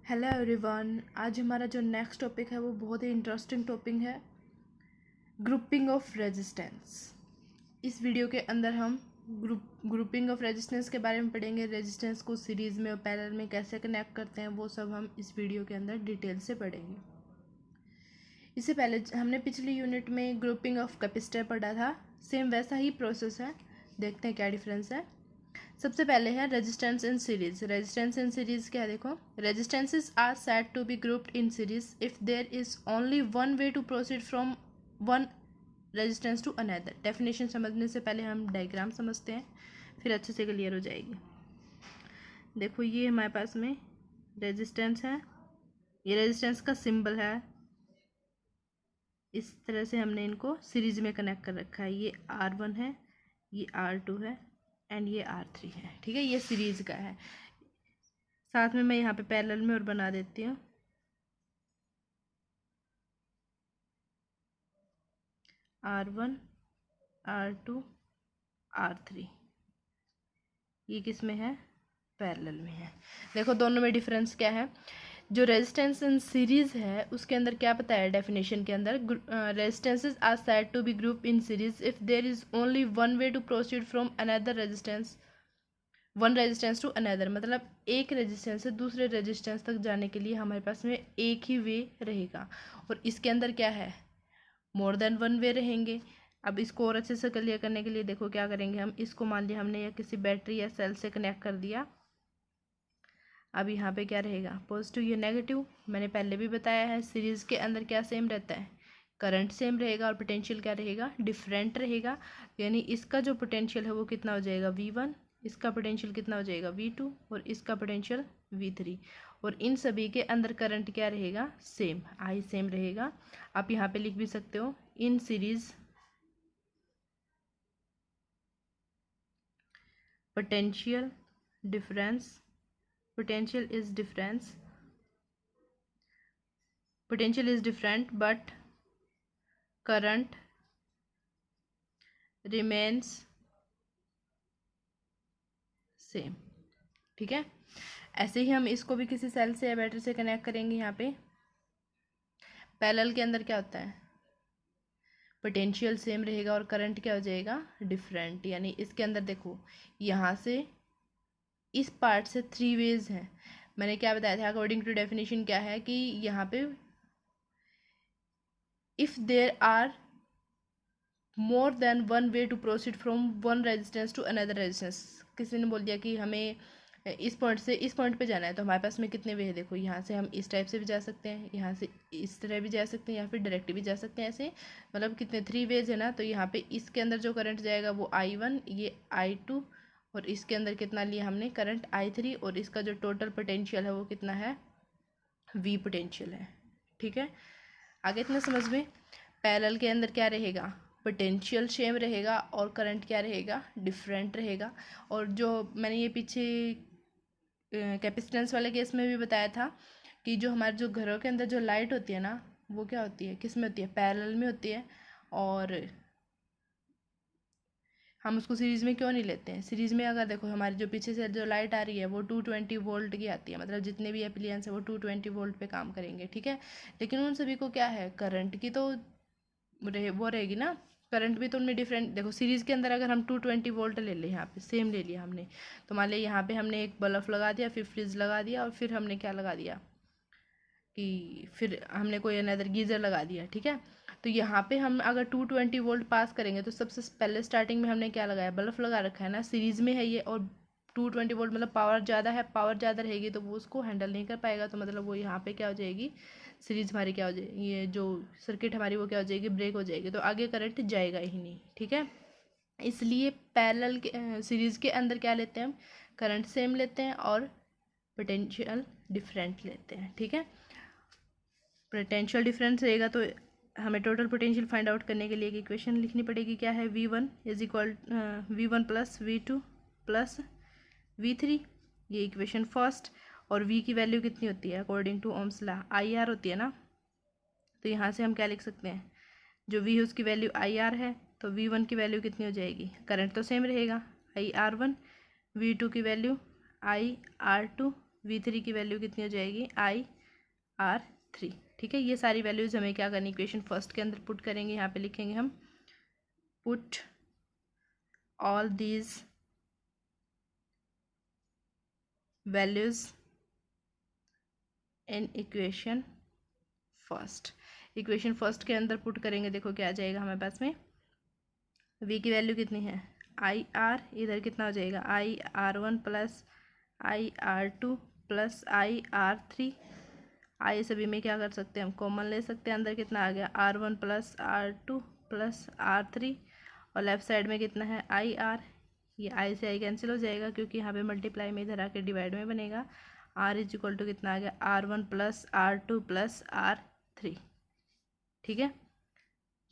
Hello everyone. आज हमारा जो नेक्स्ट टॉपिक है वो बहुत ही इंटरेस्टिंग टॉपिक है, ग्रुपिंग ऑफ रेजिस्टेंस। इस वीडियो के अंदर हम ग्रुपिंग ऑफ रेजिस्टेंस के बारे में पढ़ेंगे। रेजिस्टेंस को सीरीज़ में और पैरेलल में कैसे कनेक्ट करते हैं वो सब हम इस वीडियो के अंदर डिटेल से पढ़ेंगे। इससे पहले हमने पिछली यूनिट में ग्रुपिंग ऑफ कैपेसिटर पढ़ा था, सेम वैसा ही प्रोसेस है। देखते हैं क्या डिफरेंस है। सबसे पहले है resistance in series. Resistance in series क्या है, देखो। Resistances are said to be grouped in series if there is only one way to proceed from one resistance to another. Definition समझने से पहले हम डायग्राम समझते हैं, फिर अच्छे से क्लियर हो जाएगी। देखो ये हमारे पास में रेजिस्टेंस है, ये रेजिस्टेंस का सिंबल है। इस तरह से हमने इनको सीरीज में कनेक्ट कर रखा है। ये R1 है, ये R2 है एंड ये R3 है। ठीक है, ये सीरीज का है। साथ में मैं यहाँ पे पैरेलल में और बना देती हूँ। R1 R2 R3 ये किस में है, पैरेलल में है। देखो दोनों में डिफरेंस क्या है। जो रेजिस्टेंस इन सीरीज है उसके अंदर क्या बताया है डेफिनेशन के अंदर, resistances are said to be group in series if there is only one way to proceed from another resistance one resistance to another. मतलब एक रेजिस्टेंस से दूसरे रेजिस्टेंस तक जाने के लिए हमारे पास में एक ही वे रहेगा, और इसके अंदर क्या है, मोर देन वन वे रहेंगे। अब इसको और अच्छे से क्लियर करने के लिए देखो क्या करेंगे हम। इसको मान लिया हमने या किसी बैटरी या सेल से कनेक्ट कर दिया। अब यहाँ पे क्या रहेगा, पॉजिटिव या नेगेटिव। मैंने पहले भी बताया है सीरीज के अंदर क्या सेम रहता है, करंट सेम रहेगा और पोटेंशियल क्या रहेगा, डिफरेंट रहेगा। यानी इसका जो पोटेंशियल है वो कितना हो जाएगा V1, इसका पोटेंशियल कितना हो जाएगा V2 और इसका पोटेंशियल V3। और इन सभी के अंदर करंट क्या रहेगा, सेम, I सेम रहेगा। आप यहाँ पे लिख भी सकते हो in series potential difference, potential is difference, potential is different but current remains same। ठीक है, ऐसे ही हम इसको भी किसी सेल से या बैटरी से कनेक्ट करेंगे। यहाँ पे पैरेलल के अंदर क्या होता है, पोटेंशियल सेम रहेगा और करंट क्या हो जाएगा, डिफरेंट। यानी इसके अंदर देखो यहाँ से इस पार्ट से थ्री वेज हैं। मैंने क्या बताया था, अकॉर्डिंग टू डेफिनेशन क्या है कि यहाँ पे if there are more than one way to proceed from one resistance to another resistance. किसी ने बोल दिया कि हमें इस पॉइंट से इस पॉइंट पे जाना है, तो हमारे पास में कितने वे हैं। देखो यहाँ से हम इस टाइप से भी जा सकते हैं, यहाँ से इस तरह भी जा सकते हैं, या फिर डायरेक्ट भी जा सकते हैं। ऐसे मतलब कितने थ्री वेज है ना। तो यहाँ पे इसके अंदर जो करंट जाएगा वो I1, ये I2, और इसके अंदर कितना लिया हमने करंट I3, और इसका जो टोटल पोटेंशियल है वो कितना है, V पोटेंशियल है। ठीक है, आगे इतना समझ में। पैरेलल के अंदर क्या रहेगा, पोटेंशियल सेम रहेगा और करंट क्या रहेगा, डिफरेंट रहेगा। और जो मैंने ये पीछे कैपेसिटेंस वाले केस में भी बताया था कि जो हमारे जो घरों के अंदर जो लाइट होती है ना, वो क्या होती है, किस में होती है, पैरेलल में होती है। और हम उसको सीरीज़ में क्यों नहीं लेते हैं। सीरीज़ में अगर देखो हमारी जो पीछे से जो लाइट आ रही है वो 220 वोल्ट की आती है, मतलब जितने भी एप्लियंस है वो 220 वोल्ट पे काम करेंगे। ठीक है, लेकिन उन सभी को क्या है, करंट की तो वो रहेगी ना, करंट भी तो उनमें डिफरेंट। देखो सीरीज़ के अंदर अगर हम 220 वोल्ट ले लें, यहाँ पे सेम ले लिया हमने, तो मान लिया यहाँ पे हमने एक बल्ब लगा दिया, फिर फ्रिज लगा दिया, और फिर हमने क्या लगा दिया कि फिर हमने कोई अनदर गीज़र लगा दिया। ठीक है, तो यहाँ पे हम अगर 220 वोल्ट पास करेंगे तो सबसे पहले स्टार्टिंग में हमने क्या लगाया, बल्ब लगा रखा है ना, सीरीज़ में है ये। और 220 वोल्ट मतलब पावर ज़्यादा है, पावर ज़्यादा रहेगी तो वो उसको हैंडल नहीं कर पाएगा, तो मतलब वो यहाँ पे क्या हो जाएगी, सीरीज़ हमारी क्या हो जाएगी, ये जो सर्किट हमारी वो क्या हो जाएगी, ब्रेक हो जाएगी, तो आगे करंट जाएगा ही नहीं। ठीक है, इसलिए पैरेलल के सीरीज़ के अंदर क्या लेते हैं हम, करंट सेम लेते हैं और पोटेंशियल डिफरेंट लेते हैं। ठीक है, पोटेंशियल डिफरेंस रहेगा तो हमें टोटल पोटेंशियल फाइंड आउट करने के लिए एक इक्वेशन लिखनी पड़ेगी। क्या है, V1 is equal V1 plus V2 plus V3, ये इक्वेशन फर्स्ट। और V की वैल्यू कितनी होती है, according to Ohm's law IR होती है ना। तो यहाँ से हम क्या लिख सकते हैं, जो V है उसकी वैल्यू IR है, तो V1 की वैल्यू कितनी हो जाएगी, करंट तो सेम रहेगा IR1, V2 की वैल्यू IR2, V3 की वैल्यू कितनी हो जाएगी IR3। ठीक है, ये सारी वैल्यूज़ हमें क्या करनी, इक्वेशन फर्स्ट के अंदर पुट करेंगे। यहाँ पे लिखेंगे हम put all these values in equation first. Equation first के अंदर पुट करेंगे, देखो क्या आ जाएगा हमारे पास में। V की वैल्यू कितनी है IR, इधर कितना हो जाएगा IR1 plus IR2 plus IR3। आई सभी में क्या कर सकते हैं हम कॉमन ले सकते हैं, अंदर कितना आ गया R1 plus R2 plus R3 और लेफ्ट साइड में कितना है IR। ये आई से आई कैंसिल हो जाएगा क्योंकि यहाँ पे मल्टीप्लाई में इधर आके डिवाइड में बनेगा। R इज इक्वल टू कितना आ गया R1 plus R2 plus R3। ठीक है,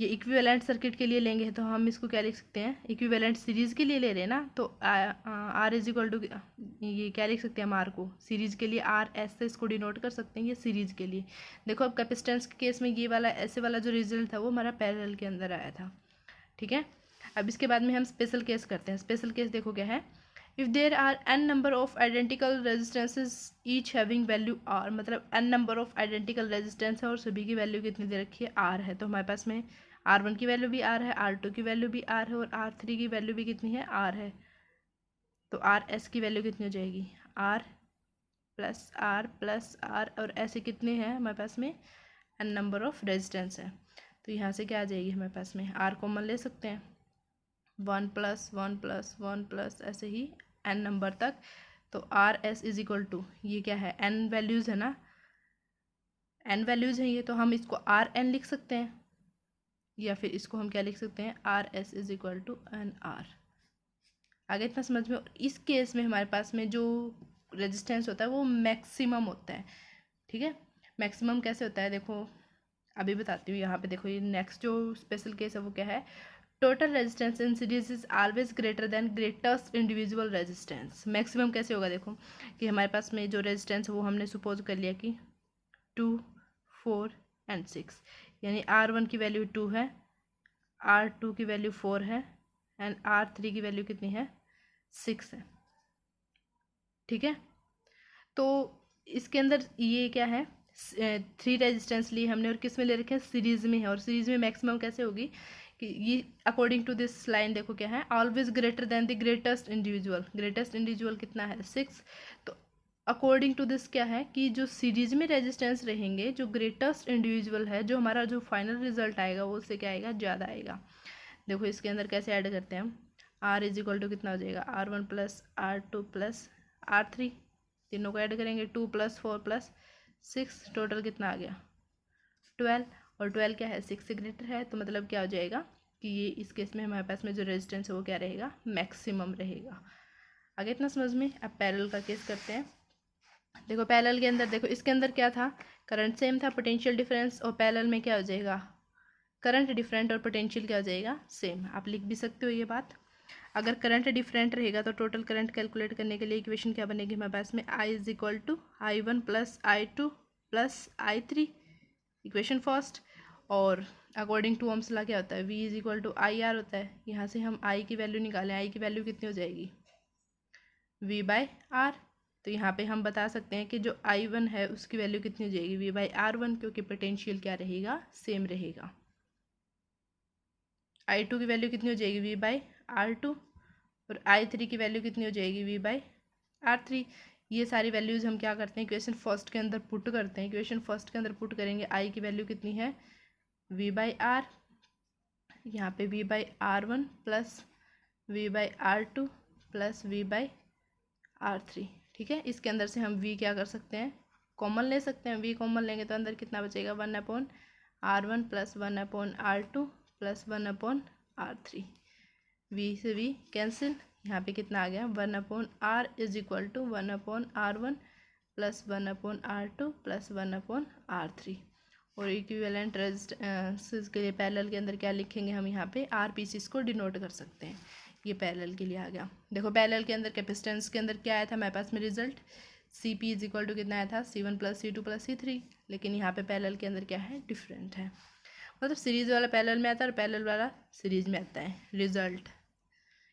ये इक्विवेलेंट सर्किट के लिए लेंगे तो हम इसको क्या लिख सकते हैं, इक्विवेलेंट सीरीज़ के लिए ले रहे हैं ना, तो आर इज इक्वल टू ये क्या लिख सकते हैं हम आर को सीरीज़ के लिए RS से इसको डिनोट कर सकते हैं, ये सीरीज़ के लिए। देखो अब कैपेसिटेंस के केस में ये वाला ऐसे वाला जो रिजल्ट था वो हमारा पैरेलल के अंदर आया था। ठीक है, अब इसके बाद में हम स्पेशल केस करते हैं। स्पेशल केस देखो क्या है, if there are n number of identical resistances each having value r, मतलब n number of identical resistance है और सभी की वैल्यू कितनी दे रखी है r है। तो हमारे पास में R1 की वैल्यू भी r है, R2 की वैल्यू भी r है और R3 की वैल्यू भी कितनी है r है। तो RS की वैल्यू कितनी हो जाएगी r प्लस r और ऐसे कितने हैं हमारे पास में n नंबर ऑफ रेजिस्टेंस है। तो यहाँ से क्या आ जाएगी हमारे पास में r कॉमन ले सकते हैं, 1 प्लस 1 प्लस 1 प्लस ऐसे ही n नंबर तक। तो RS इज इक्वल टू ये क्या है n वैल्यूज़ है ना, n वैल्यूज़ हैं ये, तो हम इसको RN लिख सकते हैं या फिर इसको हम क्या लिख सकते हैं RS is equal to NR। आगे इतना समझ में। इस केस में हमारे पास में जो रेजिस्टेंस होता है वो मैक्सिमम होता है। ठीक है, मैक्सिमम कैसे होता है देखो अभी बताती हूँ। यहाँ पे देखो ये नेक्स्ट जो स्पेशल केस है वो क्या है, total resistance in series is always greater than greatest individual resistance. Maximum कैसे होगा देखो कि हमारे पास में जो रेजिस्टेंस है वो हमने सपोज कर लिया कि 2, 4 एंड 6, यानी R1 की वैल्यू 2 है, R2 की वैल्यू 4 है एंड R3 की वैल्यू कितनी है 6 है। ठीक है, तो इसके अंदर ये क्या है 3 रेजिस्टेंस लिए हमने और किस में ले रखे हैं सीरीज में है, और सीरीज में मैक्सिमम कैसे होगी कि ये अकॉर्डिंग टू दिस लाइन देखो क्या है always greater than the greatest individual. Greatest individual कितना है 6। तो अकॉर्डिंग टू दिस क्या है कि जो सीरीज में रेजिस्टेंस रहेंगे, जो ग्रेटेस्ट इंडिविजुअल है, जो हमारा जो फाइनल रिजल्ट आएगा वो उससे क्या आएगा ज़्यादा आएगा। देखो इसके अंदर कैसे ऐड करते हैं हम, R इज इक्वल टू कितना हो जाएगा R1 plus R2 plus R3, तीनों को ऐड करेंगे 2 प्लस 4 प्लस 6, टोटल कितना आ गया 12, और 12 क्या है 6 से ग्रेटर है। तो मतलब क्या हो जाएगा कि ये इस केस में हमारे पास में जो रेजिस्टेंस है वो क्या रहेगा मैक्सिमम रहेगा। आगे इतना समझ में। अब पैरेलल का केस करते हैं। देखो पैरेलल के अंदर देखो इसके अंदर क्या था, करंट सेम था, पोटेंशियल डिफरेंस, और पैरेलल में क्या हो जाएगा करंट डिफरेंट और पोटेंशियल क्या हो जाएगा सेम। आप लिख भी सकते हो ये बात। अगर करंट डिफरेंट रहेगा तो टोटल करंट कैलकुलेट करने के लिए इक्वेशन क्या बनेगी हमारे पास में I is equal to I1 plus I2 plus I3 equation first. और अकॉर्डिंग टू ओम्स लॉ क्या होता है V is equal to IR होता है। यहाँ से हम I की वैल्यू निकालें, I की वैल्यू कितनी हो जाएगी V/R। तो यहाँ पे हम बता सकते हैं कि जो I1 है उसकी वैल्यू कितनी हो जाएगी V/R1, क्योंकि पोटेंशियल क्या रहेगा सेम रहेगा। I2 की वैल्यू कितनी हो जाएगी V/R2 और I3 की वैल्यू कितनी हो जाएगी V/R3। ये सारी वैल्यूज़ हम क्या करते हैं इक्वेशन फर्स्ट के अंदर पुट करते हैं। इक्वेशन फर्स्ट के अंदर पुट करेंगे, I की वैल्यू कितनी है V/R, यहाँ पे V/R1 plus V/R2 plus V/R3। ठीक है, इसके अंदर से हम V क्या कर सकते हैं कॉमन ले सकते हैं। V कॉमन लेंगे तो अंदर कितना बचेगा 1/R1 plus 1/R2 plus 1/R3। V से V कैंसिल, यहाँ पे कितना आ गया 1/R is equal to 1/R1 plus 1/R2 plus 1/R3। और इक्विवेलेंट रेजिस्टेंस के लिए पैरेलल के अंदर क्या लिखेंगे हम यहाँ पे RPCs को डिनोट कर सकते हैं। ये पैरेलल के लिए आ गया। देखो पैरेलल के अंदर कैपेसिटेंस के अंदर क्या आया था हमारे पास में result CP is equal to कितना आया था C1 plus C2 plus C3, लेकिन यहाँ पे पैरेलल के अंदर क्या है डिफरेंट है। मतलब सीरीज वाला पैरेलल में आता है और पैरेलल वाला सीरीज में आता है रिजल्ट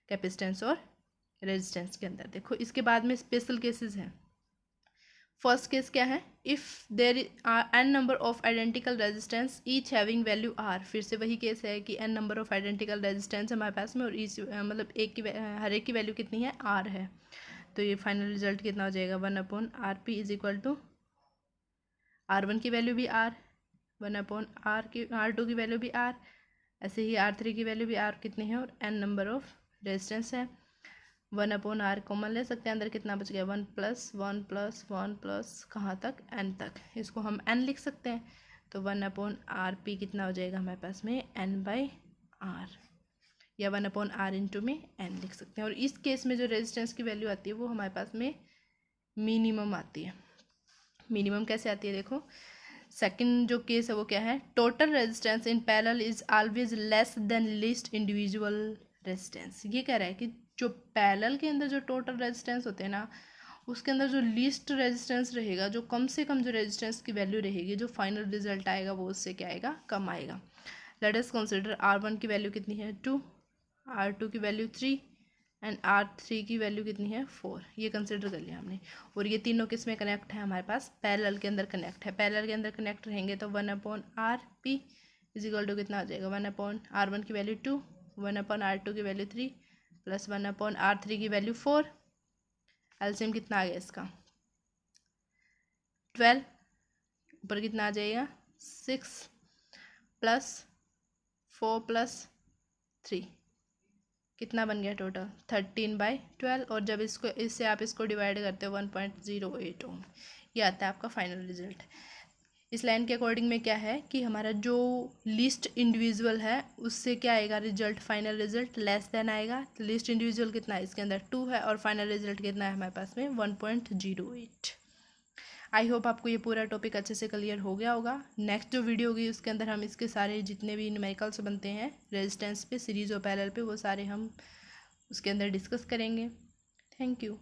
कैपेसिटेंस और रेजिस्टेंस के अंदर। देखो इसके बाद में स्पेशल केसेस हैं। फर्स्ट केस क्या है, if there n number of identical resistance each having value r, फिर से वही केस है कि n number of identical resistance हमारे पास में और ईच मतलब एक की हर एक की वैल्यू कितनी है, आर है। तो ये फाइनल रिजल्ट कितना हो जाएगा, 1/RP is equal to R1 की वैल्यू भी R, 1/R की R2 की वैल्यू भी R, ऐसे ही R3 की वैल्यू भी R कितनी है और n नंबर ऑफ रेजिस्टेंस है। 1/R कॉमन ले सकते हैं, अंदर कितना बच गया, 1+1+1+ कहाँ तक, n तक, इसको हम n लिख सकते हैं। तो 1/RP कितना हो जाएगा हमारे पास में, n/R, या 1/R इंटू में n लिख सकते हैं। और इस केस में जो रेजिस्टेंस की वैल्यू आती है वो हमारे पास में मिनिमम आती है। मिनिमम कैसे आती है, देखो सेकंड जो केस है वो क्या है, total resistance in parallel is always less than least individual resistance. ये कह रहा है कि जो पैरेलल के अंदर जो टोटल रेजिस्टेंस होते हैं ना, उसके अंदर जो लीस्ट रेजिस्टेंस रहेगा, जो कम से कम जो रेजिस्टेंस की वैल्यू रहेगी, जो फाइनल रिजल्ट आएगा वो उससे क्या आएगा, कम आएगा। लेट अस कंसीडर R1 की वैल्यू कितनी है 2, R2 की वैल्यू 3 एंड R3 की वैल्यू कितनी है 4, ये कंसिडर कर लिया हमने। और ये तीनों किस में कनेक्ट है, हमारे पास पैरेलल के अंदर कनेक्ट है। पैरेलल के अंदर कनेक्ट रहेंगे तो 1/RP इज इक्वल टू कितना आ जाएगा, 1/R1 की वैल्यू 2, 1/R2 की वैल्यू 3 प्लस 1/R3 की वैल्यू 4। एलसीएम कितना आ गया इसका 12, ऊपर कितना आ जाएगा 6 प्लस 4 प्लस 3, कितना बन गया टोटल 13/12। और जब इसको इससे आप इसको डिवाइड करते हो 1.08 ओम, ये आता है आपका फाइनल रिजल्ट। इस लाइन के अकॉर्डिंग में क्या है कि हमारा जो लीस्ट इंडिविजुअल है उससे क्या आएगा result, final result less than आएगा। तो लीस्ट इंडिविजुअल कितना है, इसके अंदर 2 है और फाइनल रिजल्ट कितना है हमारे पास में 1.08। आई होप आपको ये पूरा टॉपिक अच्छे से क्लियर हो गया होगा। नेक्स्ट जो वीडियो होगी उसके अंदर हम इसके सारे जितने भी न्यूमेरिकल्स बनते हैं रेजिस्टेंस पे, सीरीज और पैरेलल पे, वो सारे हम उसके अंदर डिस्कस करेंगे। Thank you.